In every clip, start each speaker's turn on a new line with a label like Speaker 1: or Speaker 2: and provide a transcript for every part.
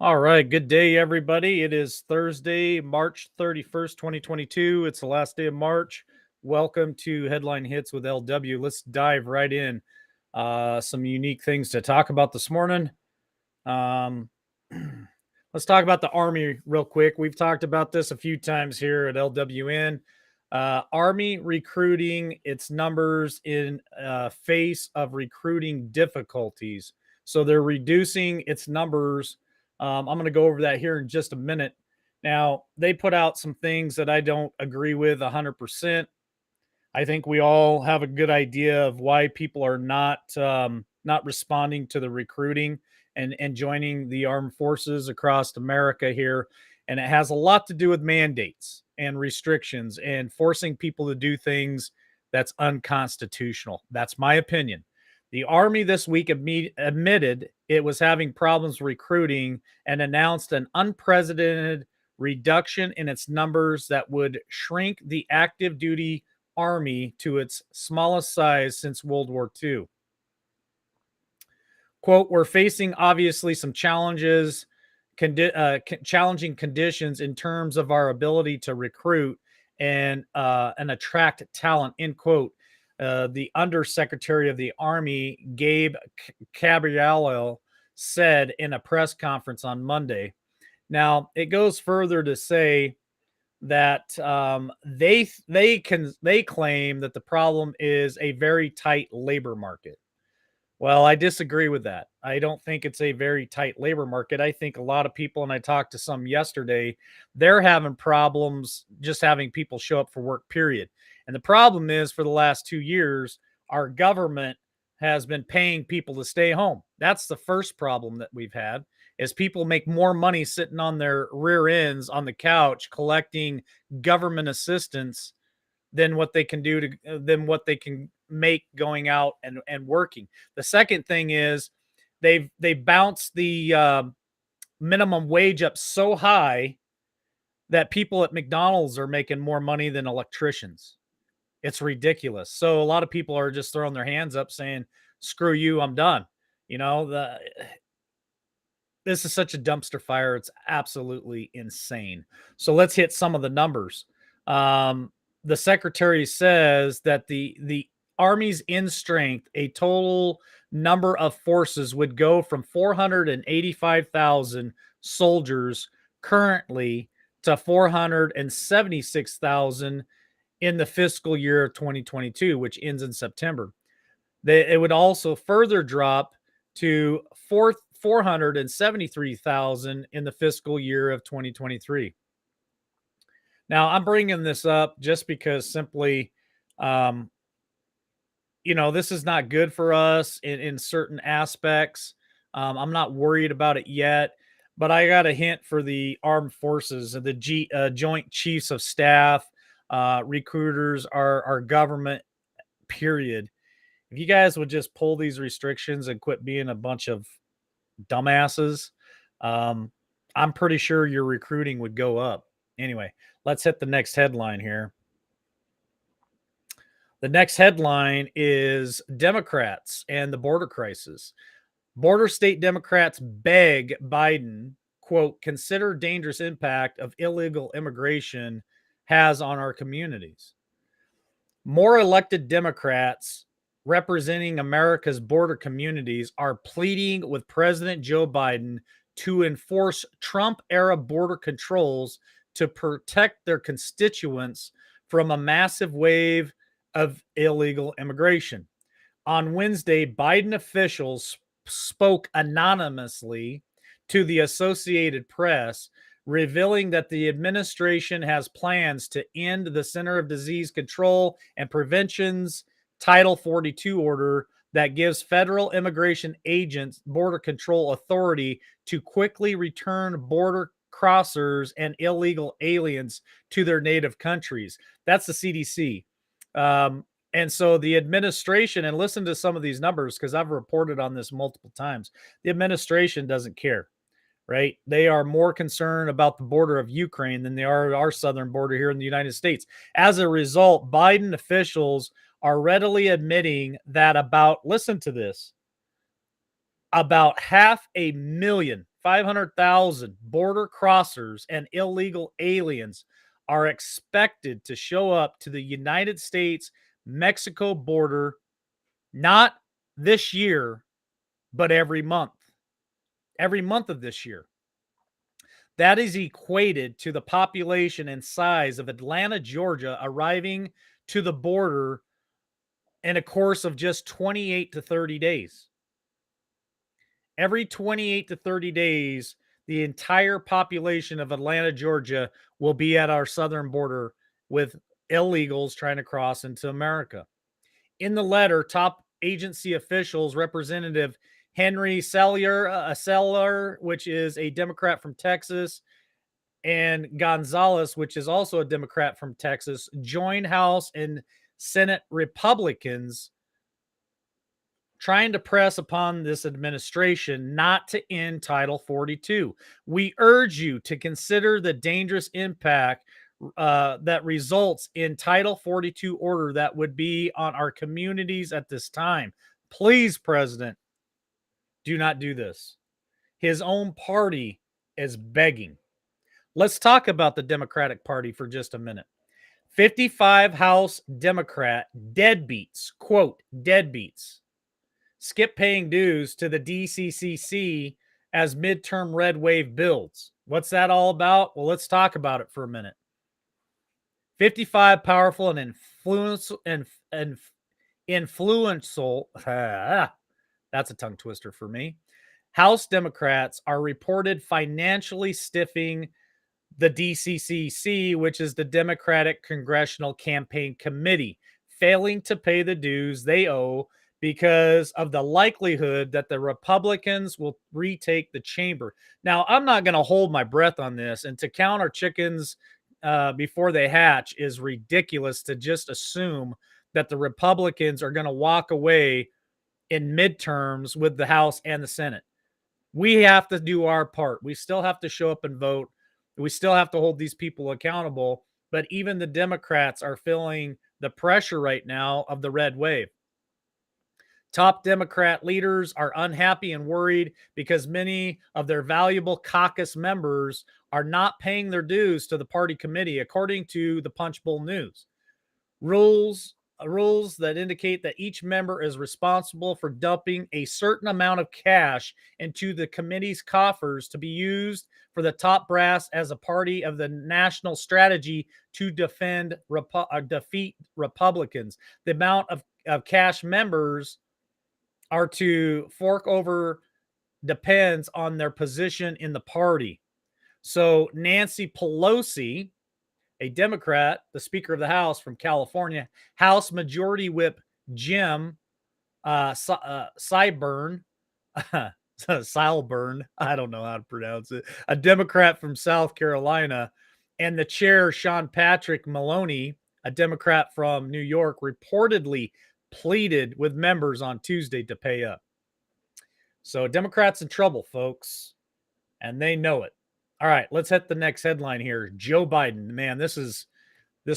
Speaker 1: All right, good day, everybody. It is Thursday, March 31st, 2022. It's the last day of March. Welcome to Headline Hits with LW. Let's dive right in. Some unique things to talk about this morning. Um, let's talk about the Army real quick. We've talked about this a few times here at LWN. Army recruiting its numbers in face of recruiting difficulties. So they're reducing its numbers. I'm going to go over that here in just a minute. Now, they put out some things that I don't agree with 100%. I think we all have a good idea of why people are not responding to the recruiting and joining the armed forces across America here, and it has a lot to do with mandates and restrictions and forcing people to do things that's unconstitutional. That's my opinion. The Army this week admitted it was having problems recruiting and announced an unprecedented reduction in its numbers that would shrink the active duty Army to its smallest size since World War II. Quote, we're facing obviously some challenging conditions in terms of our ability to recruit and attract talent, end quote. The Undersecretary of the Army, Gabe Cabriello, said in a press conference on Monday. Now, it goes further to say that they claim that the problem is a very tight labor market. Well, I disagree with that. I don't think it's a very tight labor market. I think a lot of people, and I talked to some yesterday, they're having problems just having people show up for work, period. And the problem is for the last 2 years, our government has been paying people to stay home. That's the first problem that we've had is people make more money sitting on their rear ends on the couch collecting government assistance than what they can do to than what they can make going out and working. The second thing is they bounced the minimum wage up so high that people at McDonald's are making more money than electricians. It's ridiculous. So a lot of people are just throwing their hands up saying, "Screw you, I'm done." You know, this is such a dumpster fire. It's absolutely insane. So let's hit some of the numbers. The secretary says that the Army's in strength, a total number of forces would go from 485,000 soldiers currently to 476,000 in the fiscal year of 2022, which ends in September. It would also further drop to 473,000 in the fiscal year of 2023. Now, I'm bringing this up just because simply, um, this is not good for us in certain aspects. I'm not worried about it yet, but I got a hint for the armed forces, the Joint Chiefs of Staff, recruiters, our government, period. If you guys would just pull these restrictions and quit being a bunch of dumbasses, um, I'm pretty sure your recruiting would go up. Anyway, let's hit the next headline here. The next headline is Democrats and the border crisis. Border state Democrats beg Biden, quote, consider dangerous impact of illegal immigration has on our communities. More elected Democrats representing America's border communities are pleading with President Joe Biden to enforce Trump-era border controls to protect their constituents from a massive wave of illegal immigration. On Wednesday, Biden officials spoke anonymously to the Associated Press, revealing that the administration has plans to end the Center of Disease Control and Prevention's Title 42 order that gives federal immigration agents border control authority to quickly return border crossers and illegal aliens to their native countries. That's the CDC. And so the administration, and listen to some of these numbers because I've reported on this multiple times, the administration doesn't care, right? They are more concerned about the border of Ukraine than they are our southern border here in the United States. As a result, Biden officials are readily admitting that listen to this, about 500,000 500,000 border crossers and illegal aliens are expected to show up to the United States Mexico border not this year, but every month of this year. That is equated to the population and size of Atlanta, Georgia, arriving to the border in a course of just 28 to 30 days. Every 28 to 30 days, the entire population of Atlanta, Georgia will be at our southern border with illegals trying to cross into America. In the letter, top agency officials, Representative Henry Seller, which is a Democrat from Texas, and Gonzalez, which is also a Democrat from Texas, joined House and Senate Republicans trying to press upon this administration not to end Title 42. We urge you to consider the dangerous impact that results in Title 42 order that would be on our communities at this time. Please, President, do not do this. His own party is begging. Let's talk about the Democratic Party for just a minute. 55 House Democrat deadbeats, quote, deadbeats, skip paying dues to the DCCC as midterm red wave builds. What's that all about? Well, let's talk about it for a minute. 55 powerful and influential, that's a tongue twister for me, House Democrats are reported financially stiffing the DCCC, which is the Democratic Congressional Campaign Committee, failing to pay the dues they owe because of the likelihood that the Republicans will retake the chamber. Now, I'm not going to hold my breath on this, and to count our chickens before they hatch is ridiculous to just assume that the Republicans are going to walk away in midterms with the House and the Senate. We have to do our part. We still have to show up and vote. We still have to hold these people accountable. But even the Democrats are feeling the pressure right now of the red wave. Top Democrat leaders are unhappy and worried because many of their valuable caucus members are not paying their dues to the party committee, according to the Punchbowl News. Rules that indicate that each member is responsible for dumping a certain amount of cash into the committee's coffers to be used for the top brass as a party of the national strategy to defeat Republicans. The amount of cash members are to fork over depends on their position in the party. So Nancy Pelosi, a Democrat, the Speaker of the House from California, House Majority Whip Jim Seiburn, Seilburn, I don't know how to pronounce it, a Democrat from South Carolina, and the chair, Sean Patrick Maloney, a Democrat from New York, reportedly pleaded with members on Tuesday to pay up. So Democrats in trouble, folks, and they know it. All right, let's hit the next headline here. Joe Biden. Man, this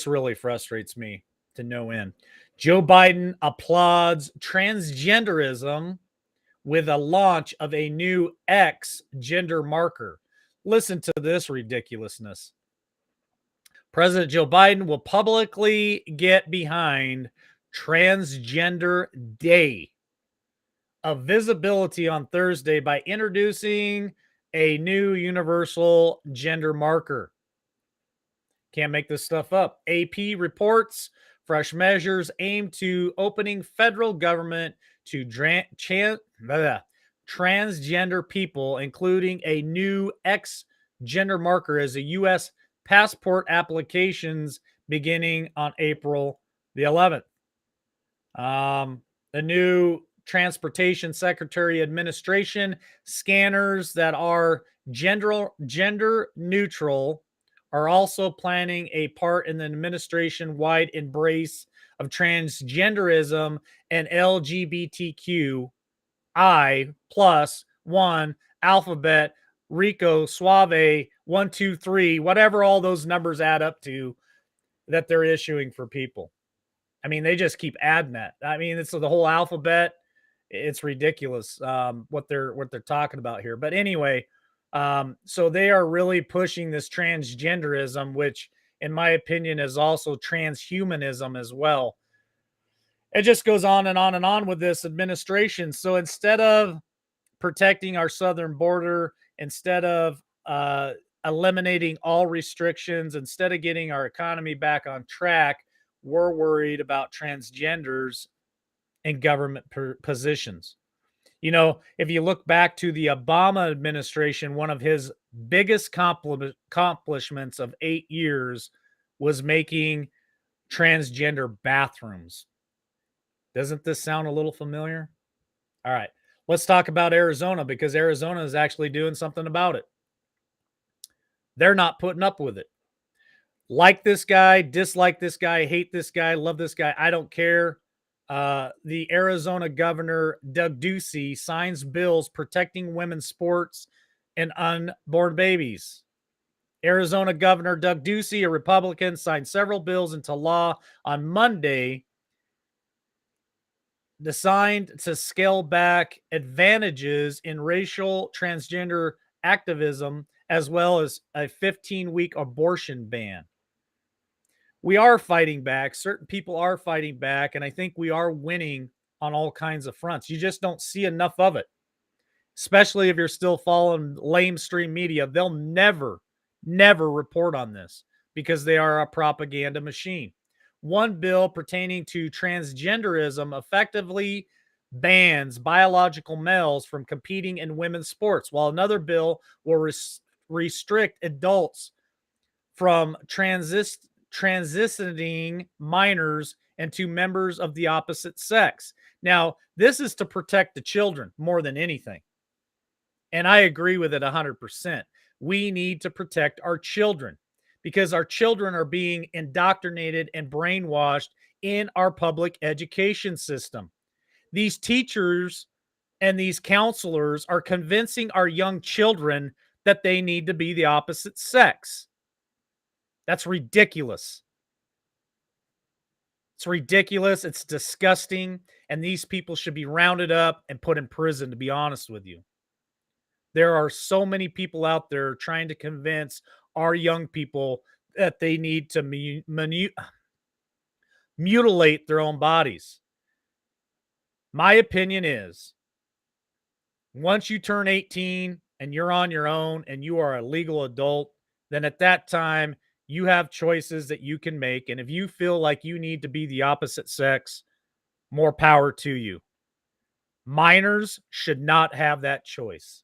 Speaker 1: really frustrates me to no end. Joe Biden applauds transgenderism with a launch of a new X gender marker. Listen to this ridiculousness. President Joe Biden will publicly get behind Transgender Day of Visibility on Thursday by introducing a new universal gender marker. Can't make this stuff up. AP reports fresh measures aim to opening federal government to transgender people, including a new X gender marker as a U.S. passport applications beginning on April the 11th. The new Transportation Secretary Administration scanners that are gender neutral are also planning a part in the administration-wide embrace of transgenderism and LGBTQI plus one alphabet Rico Suave 123, whatever all those numbers add up to that they're issuing for people. I mean, they just keep adding that. I mean, it's the whole alphabet. It's ridiculous what they're talking about here. But anyway, So they are really pushing this transgenderism, which, in my opinion, is also transhumanism as well. It just goes on and on and on with this administration. So instead of protecting our southern border, instead of eliminating all restrictions, instead of getting our economy back on track, we're worried about transgenders in government positions. You know, if you look back to the Obama administration, one of his biggest accomplishments of 8 years was making transgender bathrooms. Doesn't this sound a little familiar? All right, let's talk about Arizona, because Arizona is actually doing something about it. They're not putting up with it. Like this guy, dislike this guy, hate this guy, love this guy, I don't care. The Arizona governor, Doug Ducey, signs bills protecting women's sports and unborn babies. Arizona Governor Doug Ducey, a Republican, signed several bills into law on Monday designed to scale back advantages in racial transgender activism, as well as a 15-week abortion ban. We are fighting back. Certain people are fighting back, and I think we are winning on all kinds of fronts. You just don't see enough of it, especially if you're still following lamestream media. They'll never report on this because they are a propaganda machine. One bill pertaining to transgenderism effectively bans biological males from competing in women's sports, while another bill will restrict adults from transitioning minors into members of the opposite sex. Now, this is to protect the children more than anything. And I agree with it 100%. We need to protect our children because our children are being indoctrinated and brainwashed in our public education system. These teachers and these counselors are convincing our young children that they need to be the opposite sex. That's ridiculous. It's ridiculous. It's disgusting. And these people should be rounded up and put in prison, to be honest with you. There are so many people out there trying to convince our young people that they need to mutilate their own bodies. My opinion is once you turn 18 and you're on your own and you are a legal adult, then at that time you have choices that you can make. And if you feel like you need to be the opposite sex, more power to you. Minors should not have that choice.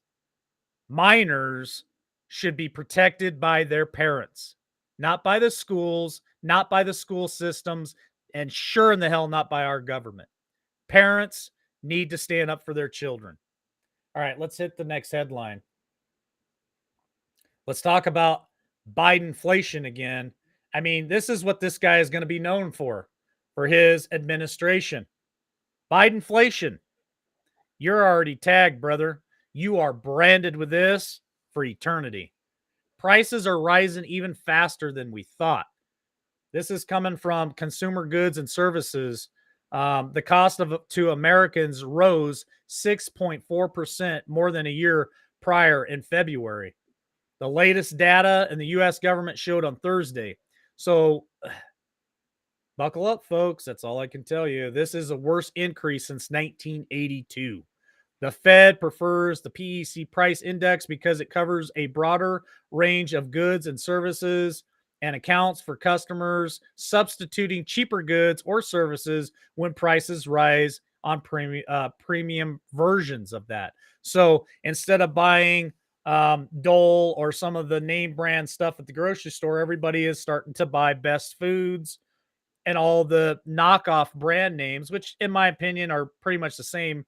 Speaker 1: Minors should be protected by their parents, not by the schools, not by the school systems, and sure in the hell not by our government. Parents need to stand up for their children. All right, let's hit the next headline. Let's talk about Bidenflation again. I mean, this is what this guy is going to be known for his administration. Bidenflation. You're already tagged, brother. You are branded with this for eternity. Prices are rising even faster than we thought. This is coming from consumer goods and services. The cost to Americans rose 6.4% more than a year prior in February. The latest data in the U.S. government showed on Thursday. So buckle up, folks. That's all I can tell you. This is the worst increase since 1982. The Fed prefers the PEC price index because it covers a broader range of goods and services and accounts for customers substituting cheaper goods or services when prices rise on premium versions of that. So instead of buying Dole or some of the name brand stuff at the grocery store, everybody is starting to buy Best Foods and all the knockoff brand names, which in my opinion are pretty much the same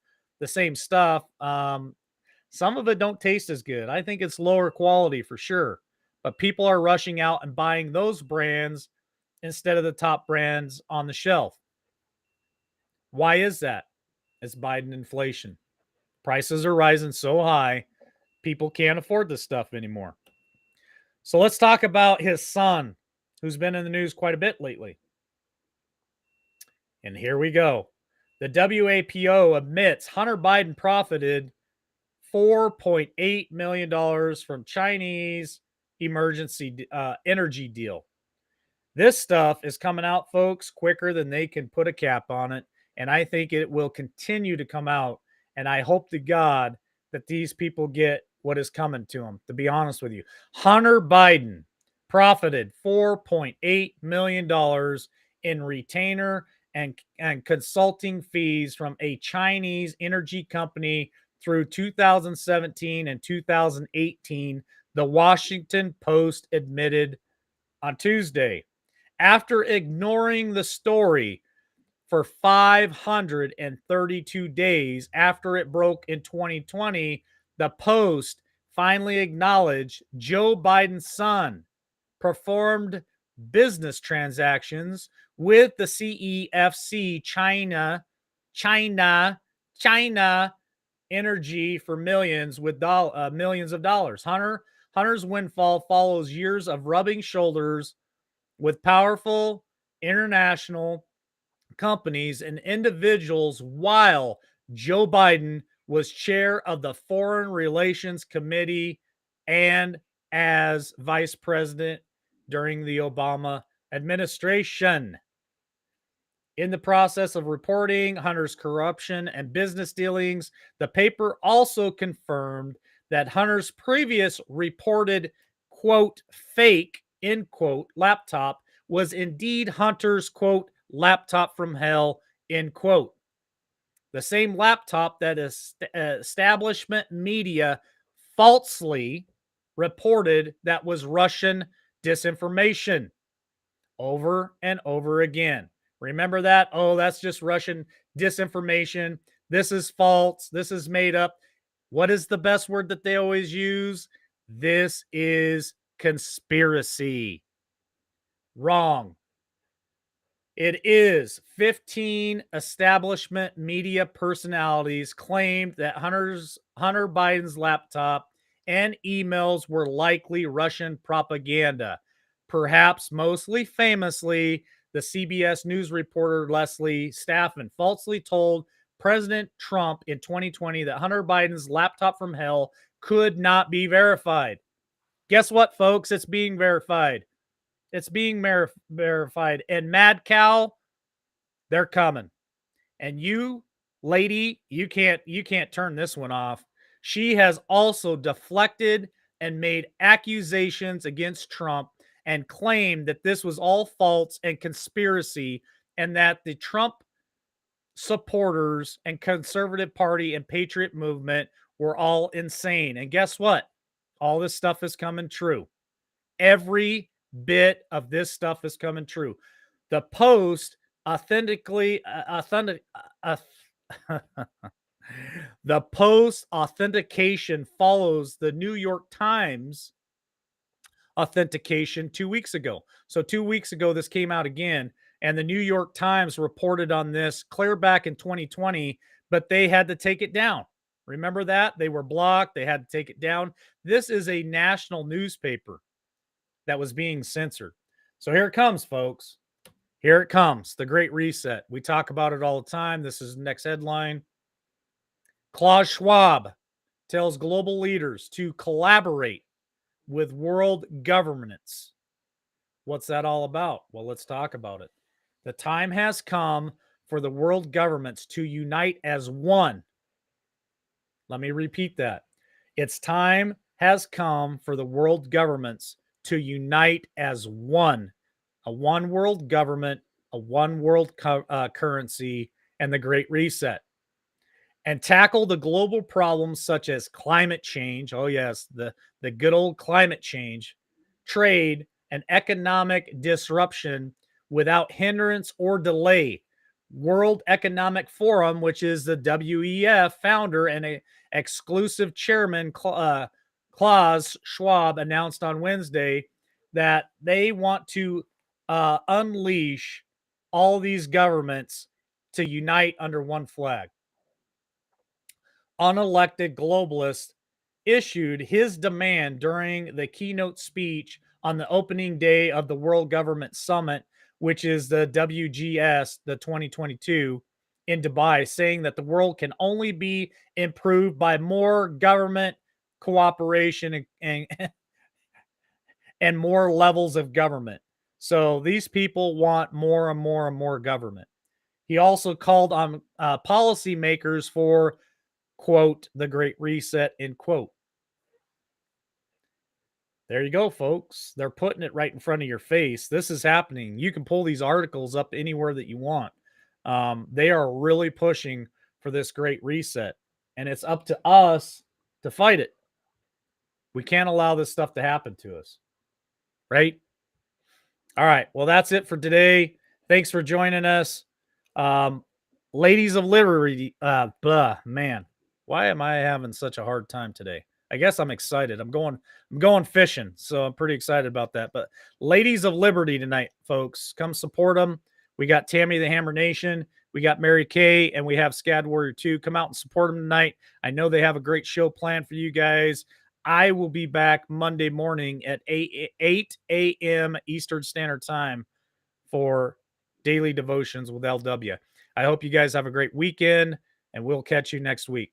Speaker 1: stuff. Some of it don't taste as good. I think it's lower quality for sure, but people are rushing out and buying those brands instead of the top brands on the shelf. Why is that? It's Biden inflation. Prices are rising so high, people can't afford this stuff anymore. So let's talk about his son, who's been in the news quite a bit lately. And here we go. The WAPO admits Hunter Biden profited $4.8 million from Chinese emergency energy deal. This stuff is coming out, folks, quicker than they can put a cap on it. And I think it will continue to come out. And I hope to God that these people get what is coming to them, to be honest with you. Hunter Biden profited $4.8 million in retainer and consulting fees from a Chinese energy company through 2017 and 2018, the Washington Post admitted on Tuesday. After ignoring the story for 532 days after it broke in 2020, the Post finally acknowledged Joe Biden's son performed business transactions with the CEFC China Energy for millions of dollars. Hunter's windfall follows years of rubbing shoulders with powerful international companies and individuals while Joe Biden was chair of the Foreign Relations Committee and as vice president during the Obama administration. In the process of reporting Hunter's corruption and business dealings, the paper also confirmed that Hunter's previous reported, quote, fake, end quote, laptop was indeed Hunter's, quote, laptop from hell, end quote. The same laptop that establishment media falsely reported that was Russian disinformation over and over again. Remember that? Oh, that's just Russian disinformation. This is false. This is made up. What is the best word that they always use? This is conspiracy. Wrong. It is 15 establishment media personalities claimed that Hunter Biden's laptop and emails were likely Russian propaganda. Perhaps mostly famously, the CBS News reporter Leslie Staffen falsely told President Trump in 2020 that Hunter Biden's laptop from hell could not be verified. Guess what, folks? It's being verified. It's being verified. And Mad Cow, they're coming. And you, lady, you can't turn this one off. She has also deflected and made accusations against Trump and claimed that this was all false and conspiracy and that the Trump supporters and conservative party and patriot movement were all insane. And guess what? All this stuff is coming true. Every bit of this stuff is coming true. The Post authentically the Post authentication follows the New York Times authentication 2 weeks ago. So 2 weeks ago this came out again, and the New York Times reported on this clear back in 2020, but they had to take it down. Remember that? They were blocked, they had to take it down. This is a national newspaper that was being censored. So here it comes, folks. Here it comes, the Great Reset. We talk about it all the time. This is the next headline. Klaus Schwab tells global leaders to collaborate with world governments. What's that all about? Well, let's talk about it. The time has come for the world governments to unite as one. Let me repeat that. Its time has come for the world governments to unite as one. A one world government, a one world currency, and the Great Reset. And tackle the global problems such as climate change. Oh, yes, the good old climate change, trade, and economic disruption without hindrance or delay. World Economic Forum, which is the WEF founder and a exclusive chairman, Klaus Schwab, announced on Wednesday that they want to unleash all these governments to unite under one flag. Unelected globalist issued his demand during the keynote speech on the opening day of the World Government Summit, which is the WGS, the 2022, in Dubai, saying that the world can only be improved by more government cooperation and more levels of government. So these people want more and more and more government. He also called on policymakers for, quote, the Great Reset, end quote. There you go, folks. They're putting it right in front of your face. This is happening. You can pull these articles up anywhere that you want. They are really pushing for this Great Reset, and it's up to us to fight it. We can't allow this stuff to happen to us, right? All right. Well, that's it for today. Thanks for joining us. Um, Ladies of Liberty. Man, why am I having such a hard time today? I guess I'm excited. I'm going fishing, so I'm pretty excited about that. But Ladies of Liberty tonight, folks, come support them. We got Tammy the Hammer Nation, we got Mary Kay, and we have Scad Warrior 2. Come out and support them tonight. I know they have a great show planned for you guys. I will be back Monday morning at 8 a.m. Eastern Standard Time for Daily Devotions with LW. I hope you guys have a great weekend, and we'll catch you next week.